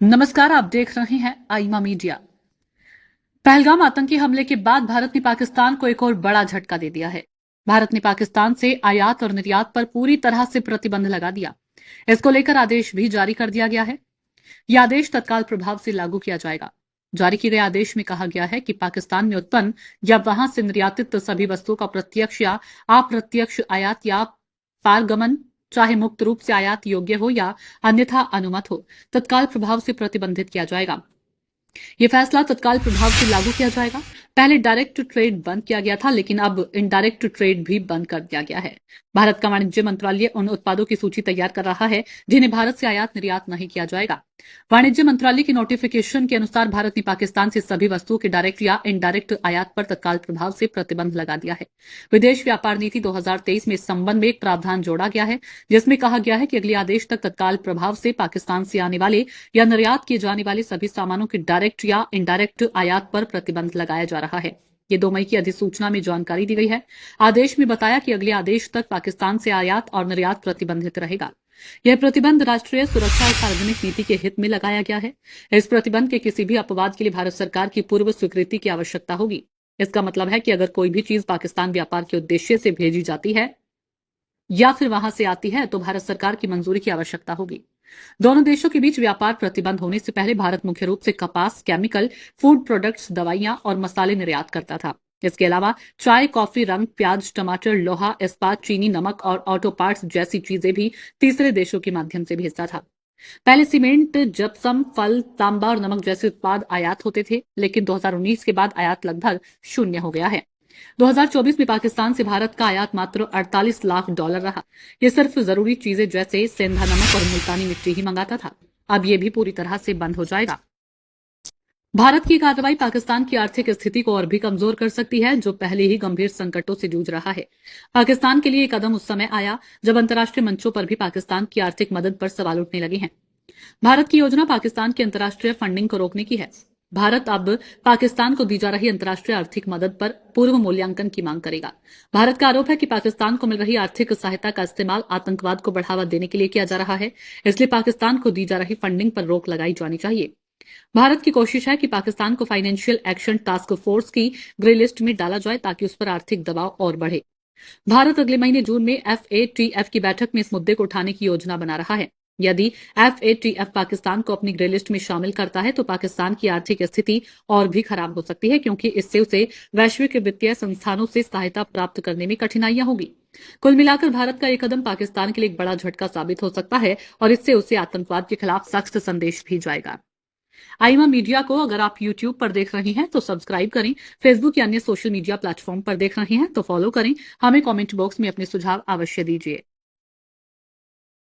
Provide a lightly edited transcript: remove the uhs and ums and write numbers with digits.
नमस्कार, आप देख रहे हैं आईमा मीडिया। पहलगाम आतंकी हमले के बाद भारत ने पाकिस्तान को एक और बड़ा झटका दे दिया है। भारत ने पाकिस्तान से आयात और निर्यात पर पूरी तरह से प्रतिबंध लगा दिया। इसको लेकर आदेश भी जारी कर दिया गया है। यह आदेश तत्काल प्रभाव से लागू किया जाएगा। जारी किए गए आदेश में कहा गया है कि पाकिस्तान में उत्पन्न या वहां से निर्यातित सभी वस्तुओं का प्रत्यक्ष या अप्रत्यक्ष आयात या पारगमन, चाहे मुक्त रूप से आयात योग्य हो या अन्यथा अनुमत हो, तत्काल प्रभाव से प्रतिबंधित किया जाएगा। यह फैसला तत्काल प्रभाव से लागू किया जाएगा। पहले डायरेक्ट ट्रेड बंद किया गया था, लेकिन अब इनडायरेक्ट ट्रेड भी बंद कर दिया गया है। भारत का वाणिज्य मंत्रालय उन उत्पादों की सूची तैयार कर रहा है जिन्हें भारत से आयात निर्यात नहीं किया जाएगा। वाणिज्य मंत्रालय की नोटिफिकेशन के अनुसार भारत ने पाकिस्तान से सभी वस्तुओं के डायरेक्ट या इनडायरेक्ट आयात पर तत्काल प्रभाव से प्रतिबंध लगा दिया है। विदेश व्यापार नीति 2023 में इस संबंध में एक प्रावधान जोड़ा गया है, जिसमें कहा गया है कि अगले आदेश तक तत्काल प्रभाव से पाकिस्तान से आने वाले या निर्यात किए जाने वाले सभी सामानों के डायरेक्ट या इनडायरेक्ट आयात पर प्रतिबंध लगाया जा रहा है। ये 2 मई की अधिसूचना में जानकारी दी गई है। आदेश में बताया कि अगले आदेश तक पाकिस्तान से आयात और निर्यात प्रतिबंधित रहेगा। यह प्रतिबंध राष्ट्रीय सुरक्षा और सार्वजनिक नीति के हित में लगाया गया है। इस प्रतिबंध के किसी भी अपवाद के लिए भारत सरकार की पूर्व स्वीकृति की आवश्यकता होगी। इसका मतलब है कि अगर कोई भी चीज पाकिस्तान व्यापार के उद्देश्य से भेजी जाती है या फिर वहां से आती है तो भारत सरकार की मंजूरी की आवश्यकता होगी। दोनों देशों के बीच व्यापार प्रतिबंध होने से पहले भारत मुख्य रूप से कपास, केमिकल, फूड प्रोडक्ट्स, दवाइयां और मसाले निर्यात करता था। इसके अलावा चाय, कॉफी, रंग, प्याज, टमाटर, लोहा, इस्पात, चीनी, नमक और ऑटो पार्ट्स जैसी चीजें भी तीसरे देशों के माध्यम से भेजता था। पहले सीमेंट, जिप्सम, फल, तांबा और नमक जैसे उत्पाद आयात होते थे, लेकिन 2019 के बाद आयात लगभग शून्य हो गया है। 2024 में पाकिस्तान से भारत का आयात मात्र $48 लाख रहा। ये सिर्फ जरूरी चीजें जैसे सेंधा नमक और मुल्तानी मिट्टी ही मंगाता था। अब ये भी पूरी तरह से बंद हो जाएगा। भारत की कार्रवाई पाकिस्तान की आर्थिक स्थिति को और भी कमजोर कर सकती है, जो पहले ही गंभीर संकटों से जूझ रहा है। पाकिस्तान के लिए एक कदम उस समय आया जब अंतर्राष्ट्रीय मंचों पर भी पाकिस्तान की आर्थिक मदद पर सवाल उठने लगे हैं। भारत की योजना पाकिस्तान की अंतर्राष्ट्रीय फंडिंग को रोकने की है। भारत अब पाकिस्तान को दी जा रही अंतर्राष्ट्रीय आर्थिक मदद पर पूर्व मूल्यांकन की मांग करेगा। भारत का आरोप है कि पाकिस्तान को मिल रही आर्थिक सहायता का इस्तेमाल आतंकवाद को बढ़ावा देने के लिए किया जा रहा है, इसलिए पाकिस्तान को दी जा रही फंडिंग पर रोक लगाई जानी चाहिए। भारत की कोशिश है कि पाकिस्तान को फाइनेंशियल एक्शन टास्क फोर्स की ग्रे लिस्ट में डाला जाए ताकि उस पर आर्थिक दबाव और बढ़े। भारत अगले महीने जून में FATF की बैठक में इस मुद्दे को उठाने की योजना बना रहा है। यदि FATF पाकिस्तान को अपनी ग्रे लिस्ट में शामिल करता है तो पाकिस्तान की आर्थिक स्थिति और भी खराब हो सकती है, क्योंकि इससे उसे वैश्विक वित्तीय संस्थानों से सहायता प्राप्त करने में कठिनाइयां होगी। कुल मिलाकर भारत का एक कदम पाकिस्तान के लिए एक बड़ा झटका साबित हो सकता है और इससे उसे आतंकवाद के खिलाफ सख्त संदेश भी जाएगा। आईमा मीडिया को अगर आप YouTube पर देख रहे हैं तो सब्सक्राइब करें, फेसबुक या अन्य सोशल मीडिया प्लेटफॉर्म पर देख रहे हैं तो फॉलो करें। हमें कमेंट बॉक्स में अपने सुझाव अवश्य दीजिए।